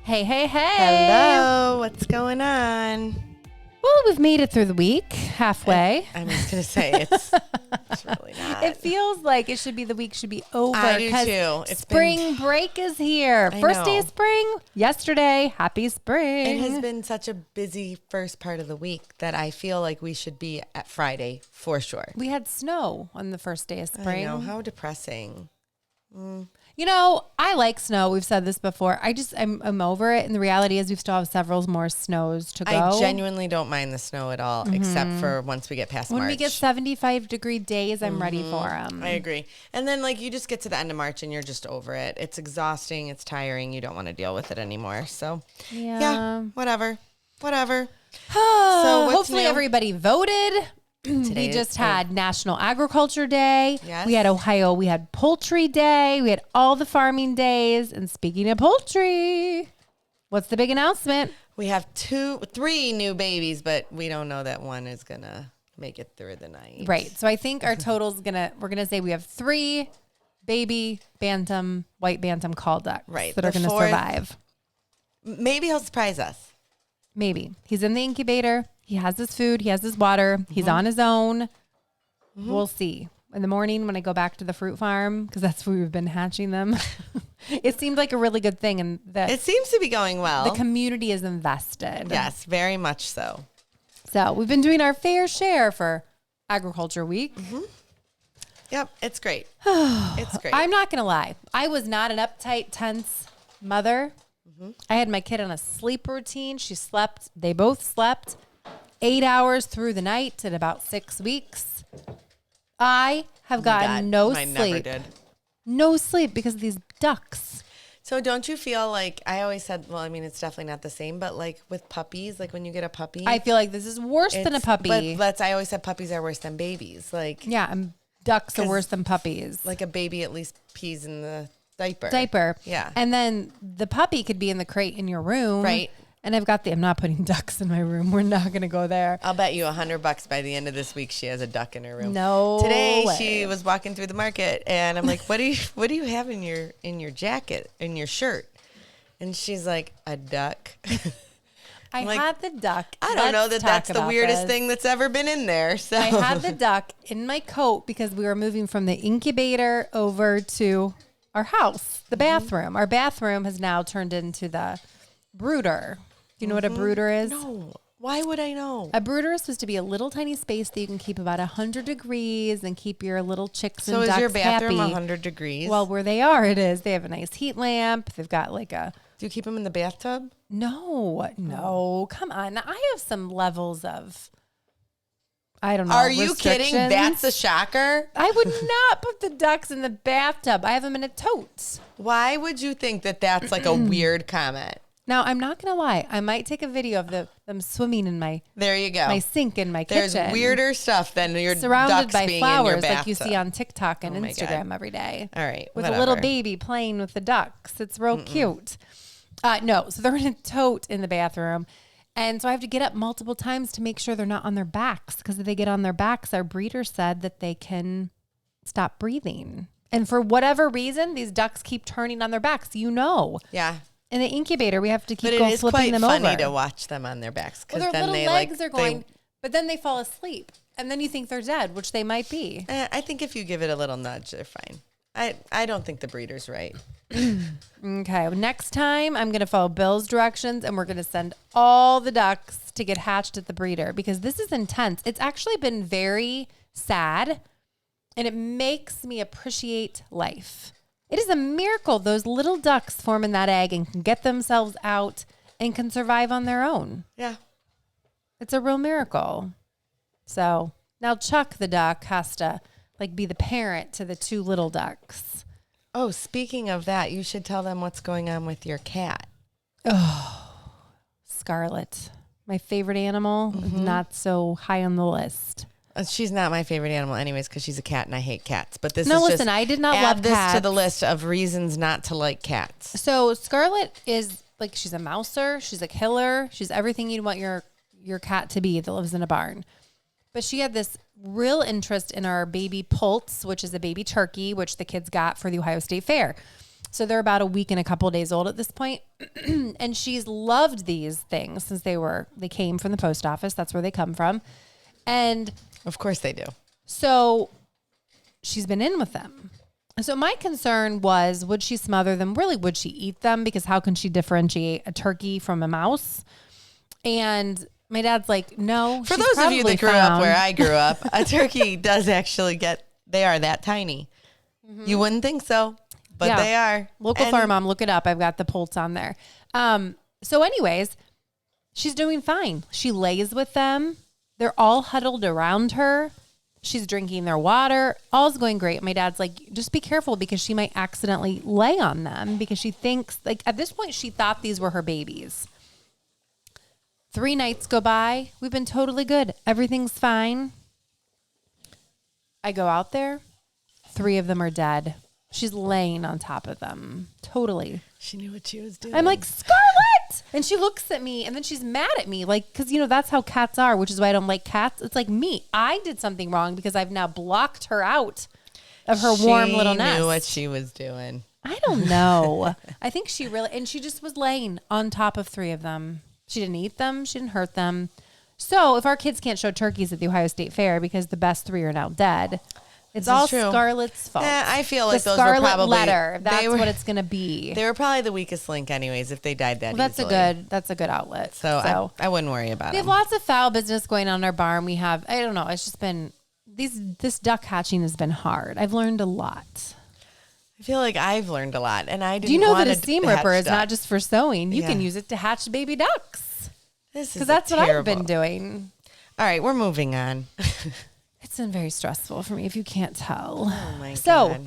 Hey, hey, hey. Hello, what's going on? Well, we've made it through the week, halfway. I was going to say, it's really not. It feels like it should be, the week should be over. I do too. It's spring break is here. First day of spring, yesterday. Happy spring. It has been such a busy first part of the week that I feel like we should be at Friday for sure. We had snow on the first day of spring. I know, how depressing. You know, I like snow. We've said this before. I'm over it. And the reality is we still have several more snows to go. I genuinely don't mind the snow at all, except for once we get past March. When we get 75-degree days, I'm ready for them. I agree. And then you just get to the end of March and you're just over it. It's exhausting. It's tiring. You don't want to deal with it anymore. So yeah, whatever. So hopefully everybody voted. We just had National Agriculture Day. Yes. We had Poultry Day. We had all the farming days. And speaking of poultry, what's the big announcement? We have 3 new babies, but we don't know that one is going to make it through the night. Right. So I think our total's we're going to say we have 3 baby bantam, white bantam call ducks that are going to survive. Maybe he'll surprise us. Maybe. He's in the incubator. He has his food. He has his water. He's on his own. We'll see. In the morning when I go back to the fruit farm, because that's where we've been hatching them, it seemed like a really good thing. And it seems to be going well. The community is invested. Yes, very much so. So we've been doing our fair share for Agriculture Week. Yep, it's great. It's great. I'm not going to lie. I was not an uptight, tense mother. I had my kid on a sleep routine. She slept. They both slept 8 hours through the night at about 6 weeks. I have gotten no sleep. Never did. No sleep because of these ducks. So don't you feel like, I always said, well, I mean, it's definitely not the same, but with puppies, when you get a puppy. I feel like this is worse than a puppy. But I always said puppies are worse than babies. Yeah, and ducks are worse than puppies. A baby at least pees in the diaper. Yeah. And then the puppy could be in the crate in your room. Right. And I'm not putting ducks in my room. We're not going to go there. I'll bet you $100 by the end of this week she has a duck in her room. No Today way. She was walking through the market and I'm like, what do you have in your jacket, in your shirt? And she's like, a duck. I had the duck. I don't know that's the weirdest thing that's ever been in there. So I had the duck in my coat because we were moving from the incubator over to our house, the bathroom. Our bathroom has now turned into the brooder. Do you know what a brooder is? No. Why would I know? A brooder is supposed to be a little tiny space that you can keep about 100 degrees and keep your little chicks and ducks happy. So is your bathroom 100 degrees? Well, where they are, it is. They have a nice heat lamp. They've got Do you keep them in the bathtub? No. Come on. Now, I have some levels of, I don't know. Are you kidding? That's a shocker. I would not put the ducks in the bathtub. I have them in a tote. Why would you think that's a weird comment? Now, I'm not going to lie. I might take a video of them swimming in my there you go. My sink in my kitchen. There's weirder stuff than your surrounded ducks by being flowers in your bathtub. like you see on TikTok and Instagram every day. All right, with a little baby playing with the ducks. It's real cute. No, so they're in a tote in the bathroom. And so I have to get up multiple times to make sure they're not on their backs, because if they get on their backs, our breeder said that they can stop breathing. And for whatever reason, these ducks keep turning on their backs. Yeah. In the incubator, we have to keep flipping them over. But it is quite funny to watch them on their backs. Well, their little legs are going, but then they fall asleep. And then you think they're dead, which they might be. I think if you give it a little nudge, they're fine. I don't think the breeder's right. Okay. Next time, I'm going to follow Bill's directions, and we're going to send all the ducks to get hatched at the breeder, because this is intense. It's actually been very sad, and it makes me appreciate life. It is a miracle those little ducks form in that egg and can get themselves out and can survive on their own. Yeah. It's a real miracle. So now Chuck the duck has to be the parent to the 2 little ducks. Oh, speaking of that, you should tell them what's going on with your cat. Oh, Scarlet, my favorite animal, not so high on the list. She's not my favorite animal anyways, because she's a cat and I hate cats. But this I did not love this cats. to the list of reasons not to like cats. So Scarlet is she's a mouser. She's a killer. She's everything you'd want your cat to be that lives in a barn. But she had this real interest in our baby poults, which is a baby turkey, which the kids got for the Ohio State Fair. So they're about a week and a couple of days old at this point. And she's loved these things since they came from the post office. That's where they come from. And of course they do. So she's been in with them. So my concern was, would she smother them? Really, would she eat them? Because how can she differentiate a turkey from a mouse? And my dad's like, no. For those of you that grew up where I grew up, a turkey does actually they are that tiny. Mm-hmm. You wouldn't think so, but they are. Local farm mom, look it up. I've got the poults on there. So anyways, she's doing fine. She lays with them. They're all huddled around her. She's drinking their water. All's going great. My dad's like, just be careful because she might accidentally lay on them because she thinks, like, at this point, she thought these were her babies. 3 nights go by. We've been totally good. Everything's fine. I go out there. 3 of them are dead. She's laying on top of them. Totally. She knew what she was doing. I'm like, Scarlett! And she looks at me and then she's mad at me. Like, because, that's how cats are, which is why I don't like cats. It's like me. I did something wrong because I've now blocked her out of her warm little nest. She knew what she was doing. I don't know. I think and she just was laying on top of 3 of them. She didn't eat them. She didn't hurt them. So if our kids can't show turkeys at the Ohio State Fair because the best 3 are now dead, it's all Scarlett's fault. I feel like the those Scarlet were probably letter. That's what it's going to be. They were probably the weakest link, anyways. If they died that easily. That's a good outlet. So I wouldn't worry about it. We have lots of foul business going on in our barn. We have, I don't know. It's just been this duck hatching has been hard. I've learned a lot. I feel like I've learned a lot, and I didn't. Do you know want that a seam ripper is not just for sewing? You Yeah. can use it to hatch baby ducks. Because that's what I've been doing. All right, we're moving on. It's been very stressful for me, if you can't tell. Oh my God. So,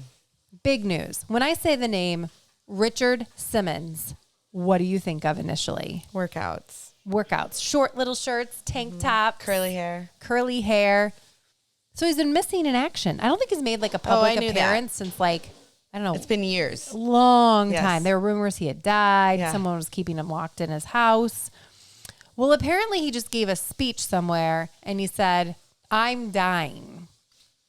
big news. When I say the name Richard Simmons, what do you think of initially? Workouts. Short little shirts, tank tops. Curly hair. So he's been missing in action. I don't think he's made like a public appearance since like, I don't know. It's been years. A long time. There were rumors he had died. Yeah. Someone was keeping him locked in his house. Well, apparently he just gave a speech somewhere and he said, I'm dying.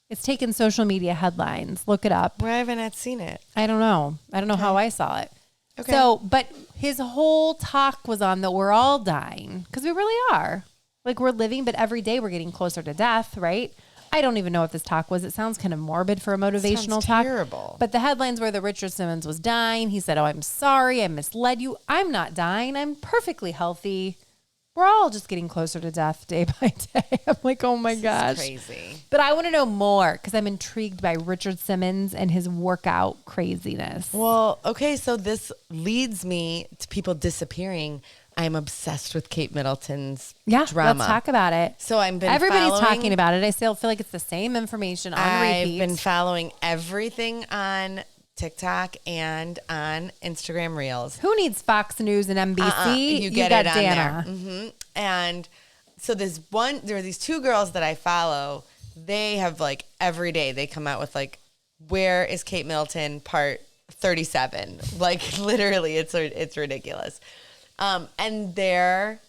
It's taken social media headlines. Look it up. Where haven't I seen it? I don't know. I don't know how I saw it. Okay. So, but his whole talk was on that we're all dying because we really are. Like we're living, but every day we're getting closer to death, right? I don't even know what this talk was. It sounds kind of morbid for a motivational talk. Terrible. But the headlines were that Richard Simmons was dying. He said, oh, I'm sorry. I misled you. I'm not dying. I'm perfectly healthy. We're all just getting closer to death day by day. I'm like, oh my gosh. Crazy. But I want to know more because I'm intrigued by Richard Simmons and his workout craziness. Well, okay, so this leads me to people disappearing. I'm obsessed with Kate Middleton's drama. Let's talk about it. So everybody's talking about it. I still feel like it's the same information on repeat. I've been following everything on TikTok and on Instagram Reels. Who needs Fox News and NBC? You got it on Danna. there. Mm-hmm. And so there are these 2 girls that I follow. They have like every day they come out with like, where is Kate Middleton part 37? Like literally it's ridiculous. And their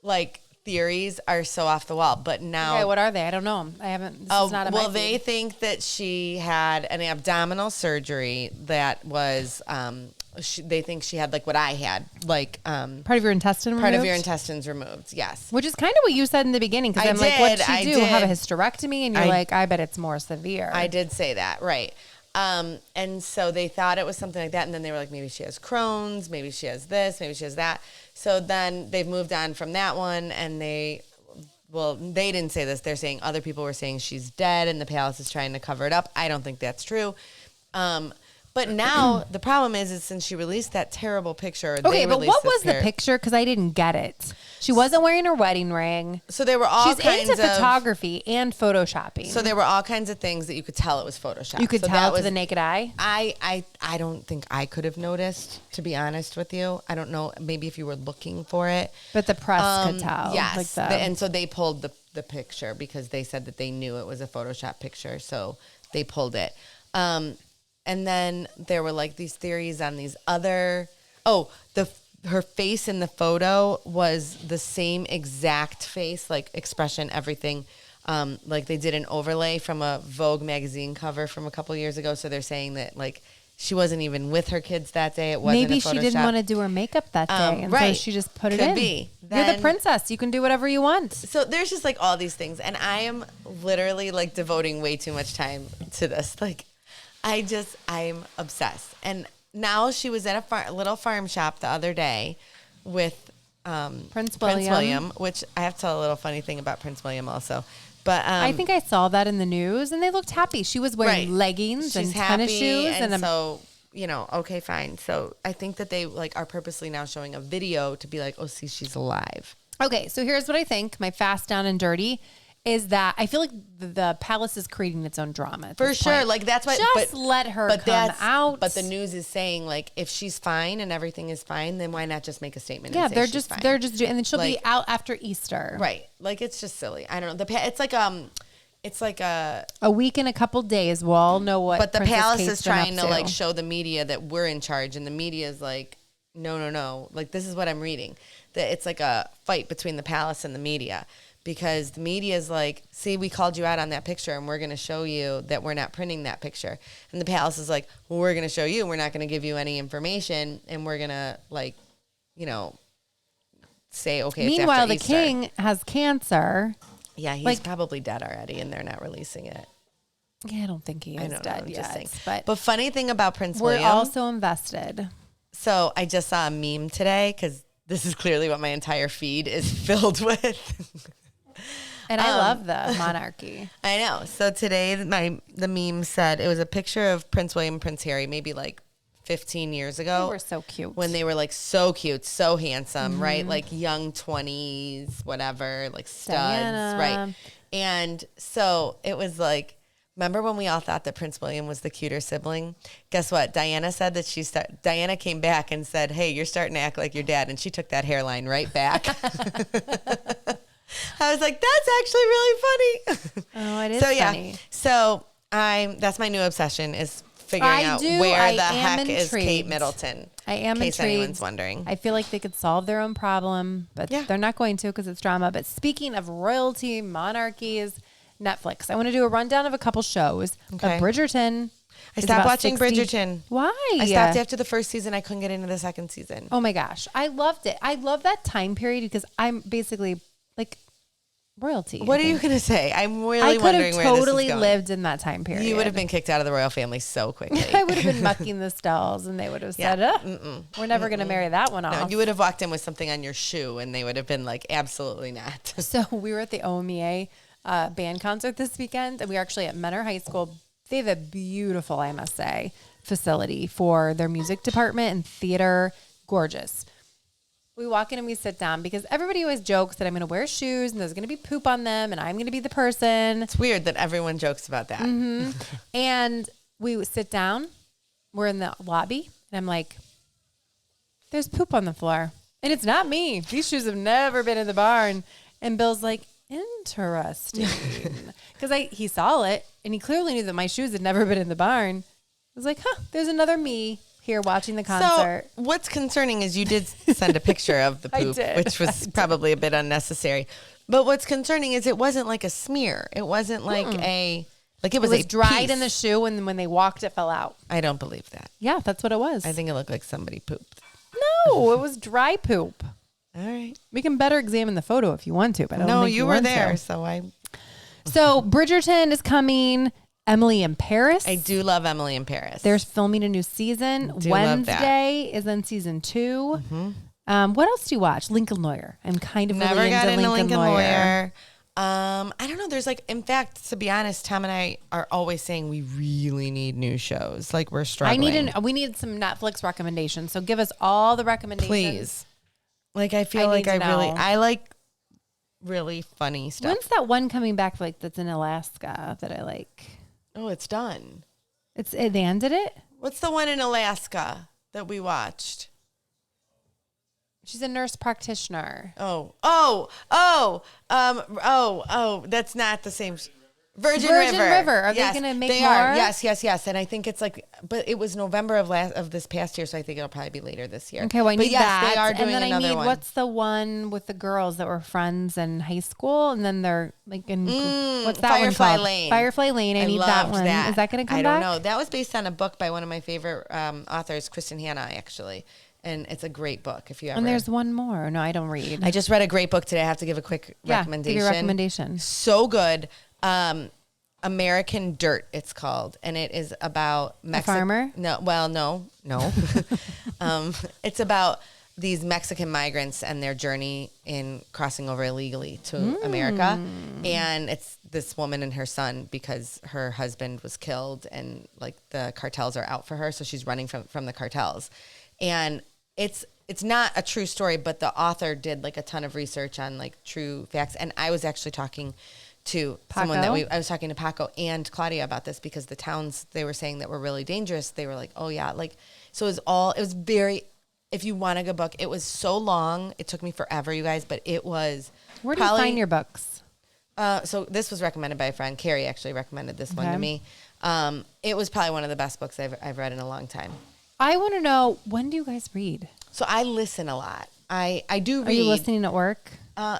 like theories are so off the wall, but now. Okay, what are they? I don't know. I haven't. This is not in my feed. They think that she had an abdominal surgery that was, they think she had like what I had, like part of your intestine removed? Part of your intestines removed, yes. Which is kind of what you said in the beginning, because I'm like, what'd she do? Have a hysterectomy? And you're like, I bet it's more severe. I did say that, right. And so they thought it was something like that, and then they were like, maybe she has Crohn's, maybe she has this, maybe she has that. So then they've moved on from that one, and they didn't say this. They're saying other people were saying she's dead, and the palace is trying to cover it up. I don't think that's true. But now the problem is since she released that terrible picture. Okay, but what was the picture? Because I didn't get it. She wasn't wearing her wedding ring. So there were all She's into photography and photoshopping. So there were all kinds of things that you could tell it was Photoshop. You could tell to the naked eye? I don't think I could have noticed, to be honest with you. I don't know. Maybe if you were looking for it. But the press could tell. Yes. And so they pulled the picture because they said that they knew it was a Photoshop picture. So they pulled it. And then there were like these theories on these other. Her face in the photo was the same exact face, like expression, everything. Like they did an overlay from a Vogue magazine cover from a couple years ago. So they're saying that like she wasn't even with her kids that day. It wasn't Maybe a Photoshop. she didn't want to do her makeup that day. And right. so she just put it Could in. be. You're the Then- princess. You can do whatever you want. So there's just like all these things. And I am literally like devoting way too much time to this. Like I'm obsessed. And now she was at a little farm shop the other day with Prince William, which I have to tell a little funny thing about Prince William also. But I think I saw that in the news, and they looked happy. She was wearing leggings and tennis shoes, and so okay, fine. So I think that they like are purposely now showing a video to be like, oh, see, she's alive. Okay, so here's what I think. My fast, down, and dirty is that I feel like the palace is creating its own drama. For sure. Point. Like that's why just let her come out. But the news is saying like if she's fine and everything is fine, then why not just make a statement? Yeah, and say they're she's just fine? they're just doing, and then she'll be Like- out after Easter. Right. Like it's just silly. I don't know. It's like a week and a couple days. We'll all know what. but the Princess palace Kate's is been trying up to like show the media that we're in charge, and the media is like, no. Like this is what I'm reading. That it's like a fight between the palace and the media. Because the media is like, see, we called you out on that picture and we're going to show you that we're not printing that picture. And the palace is like, well, we're going to show you. We're not going to give you any information. And we're going to say, okay, Meanwhile, it's the after Easter. king has cancer. Yeah, he's probably dead already and they're not releasing it. Yeah, I don't think he is dead I'm yet. just saying. But funny thing about Prince we're William. also invested. So I just saw a meme today because this is clearly what my entire feed is filled with. And I love the monarchy. I know. So today, the meme said it was a picture of Prince William and Prince Harry, maybe like 15 years ago. They were so cute. When they were like so cute, so handsome, right? Like young 20s, whatever, like studs, Diana. right? And so it was like, remember when we all thought that Prince William was the cuter sibling? Guess what? Diana said that Diana came back and said, hey, you're starting to act like your dad. And she took that hairline right back. I was like, that's actually really funny. Oh, it is funny. So that's my new obsession is figuring out where the heck is Kate Middleton. I am in case intrigued. anyone's wondering. I feel like they could solve their own problem, but they're not going to because it's drama. But speaking of royalty, monarchies, Netflix. I want to do a rundown of a couple shows. Okay. Bridgerton. I is stopped about watching 60 Bridgerton. Why? I stopped after the first season. I couldn't get into the second season. Oh my gosh. I loved it. I love that time period because I'm basically like royalty. What are you going to say? I'm really I could wondering have where totally this is going. lived in that time period. You would have been kicked out of the royal family so quickly. I would have been mucking the stalls and they would have said, we're never going to marry that one off. No, you would have walked in with something on your shoe and they would have been like, absolutely not. So we were at the OMEA band concert this weekend, and we were actually at Menor High School. They have a beautiful, I must say, facility for their music department and theater. Gorgeous. We walk in and we sit down because everybody always jokes that I'm going to wear shoes and there's going to be poop on them and I'm going to be the person. It's weird that everyone jokes about that. Mm-hmm. And we sit down. We're in the lobby, and I'm like, there's poop on the floor. And it's not me. These shoes have never been in the barn. And Bill's like, interesting. Because he saw it, and he clearly knew that my shoes had never been in the barn. I was like, there's another me here watching the concert. So what's concerning is you did send a picture of the poop, which was probably a bit unnecessary. But what's concerning is it wasn't like a smear. It wasn't like it was a dried piece. in the shoe, and when they walked, it fell out. I don't believe that. Yeah, that's what it was. I think it looked like somebody pooped. No, it was dry poop. All right. We can better examine the photo if you want to, but I don't No, think you were want there, to. so I So Bridgerton is coming. Emily in Paris. I do love Emily in Paris. They're filming a new season. Do love that. Wednesday is in season 2. Mm-hmm. What else do you watch? Lincoln Lawyer. I'm kind of Never really got into into Lincoln Lawyer. I don't know. There's in fact, to be honest, Tom and I are always saying we really need new shows. Like we're struggling. We need some Netflix recommendations. So give us all the recommendations. Please. I feel like I like really funny stuff. When's that one coming back that's in Alaska that I like? Oh, it's done. They ended it? What's the one in Alaska that we watched? She's a nurse practitioner. That's not the same. Virgin River. Are they going to make they more? Are. Yes. And I think it's like, but it was November of this past year, so I think it'll probably be later this year. Okay, well, I need that. They are doing and then another I need, one. what's the one with the girls that were friends in high school? And then they're like in, what's that one Firefly called? Lane. Firefly Lane. I need that one. Is that going to come back? I don't know. That was based on a book by one of my favorite authors, Kristin, actually. And it's a great book if you ever. And there's one more. No, I don't read. I just read a great book today. I have to give a quick recommendation. Give your recommendation. So good. American Dirt, it's called, and it is about a farmer. No. It's about these Mexican migrants and their journey in crossing over illegally to America, and it's this woman and her son because her husband was killed, and like the cartels are out for her, so she's running from the cartels, and it's not a true story, but the author did like a ton of research on like true facts, and I was actually talking to someone that I was talking to Paco and Claudia about this because the towns they were saying that were really dangerous, they were like, oh yeah, like, so it was very, if you want a good book, it was so long. It took me forever, you guys, but it was. Where do you find your books? So this was recommended by a friend. Carrie actually recommended this one to me. It was probably one of the best books I've read in a long time. I want to know, when do you guys read? So I listen a lot. I do read. Are you listening at work?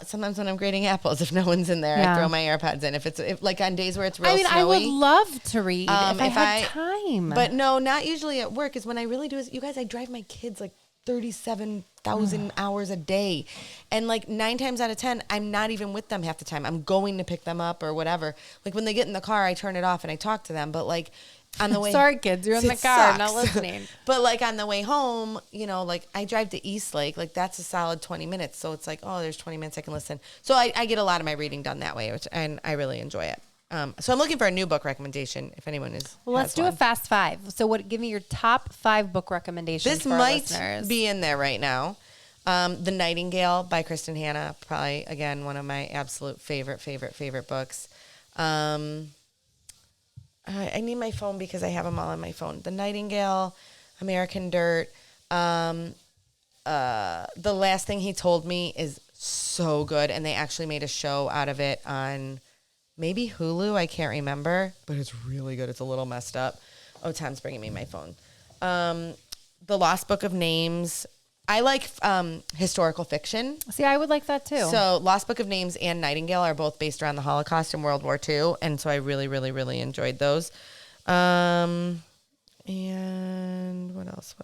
Sometimes when I'm grading apples, if no one's in there, I throw my AirPods in. If like on days where it's real snowy. I would love to read if I had time. But no, not usually at work. Is when I really do. Is you guys, I drive my kids like 37,000 hours a day, and like 9 times out of 10, I'm not even with them half the time. I'm going to pick them up or whatever. Like when they get in the car, I turn it off and I talk to them. But like. On the way, sorry kids, you're in the car, not listening. But like on the way home, you know, like I drive to Eastlake, like that's a solid 20 minutes. So it's like, oh, there's 20 minutes I can listen. So I get a lot of my reading done that way, and I really enjoy it. So I'm looking for a new book recommendation if anyone is. Well, let's do a fast 5. So give me your top 5 book recommendations. This for our might listeners. be in there right now. The Nightingale by Kristin, probably again one of my absolute favorite books. I need my phone because I have them all on my phone. The Nightingale, American Dirt. The Last Thing He Told Me is so good, and they actually made a show out of it on maybe Hulu. I can't remember, but it's really good. It's a little messed up. Oh, Tom's bringing me my phone. The Lost Book of Names. I like historical fiction. See, I would like that too. So Lost Book of Names and Nightingale are both based around the Holocaust and World War II. And so I really enjoyed those. And what else?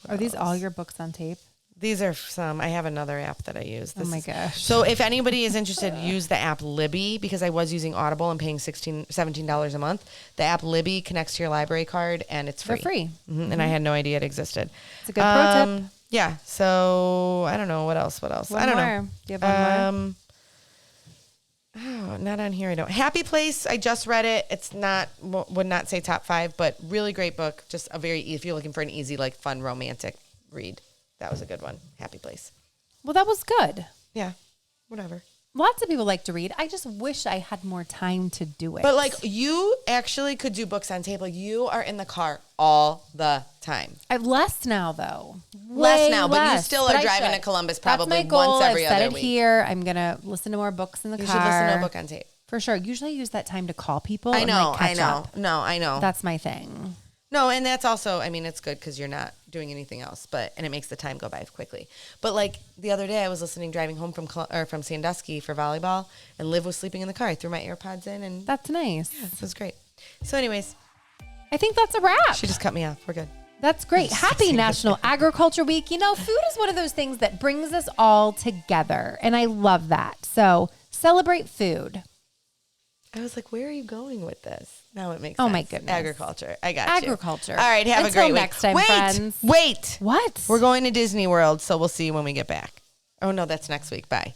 Are these all your books on tape? These are some. I have another app that I use. Oh my gosh. So if anybody is interested, use the app Libby, because I was using Audible and paying $17 a month. The app Libby connects to your library card and it's free. For free. And I had no idea it existed. It's a good pro tip. Yeah. So I don't know what else. I don't know. Do you have one more? Oh, not on here. I don't. Happy Place. I just read it. It's not, would not say top 5, but really great book. Just if you're looking for an easy, like fun, romantic read. That was a good one. Happy Place. Well, that was good. Yeah. Whatever. Lots of people like to read. I just wish I had more time to do it. But like you actually could do books on tape. Like you are in the car all the time. I'm less now though. Less now, but you still are driving to Columbus probably That's my goal. once every I've other said it week. here. I'm gonna listen to more books in the car. You should listen to a book on tape. For sure. Usually I use that time to call people. I know. Up. No, I know. That's my thing. No, and that's also, I mean, it's good because you're not doing anything else, and it makes the time go by quickly. But like the other day, I was driving home from Sandusky for volleyball, and Liv was sleeping in the car. I threw my AirPods in, and that's nice. Yeah, it was great. So, anyways, I think that's a wrap. She just cut me off. We're good. That's great. Happy National Agriculture Week. You know, food is one of those things that brings us all together, and I love that. So celebrate food. I was like, where are you going with this? Now it makes sense. Oh, my goodness. Agriculture. I got Agriculture. you. All right, have Until a great next time, week. friends. Wait. What? We're going to Disney World, so we'll see you when we get back. Oh, no, that's next week. Bye.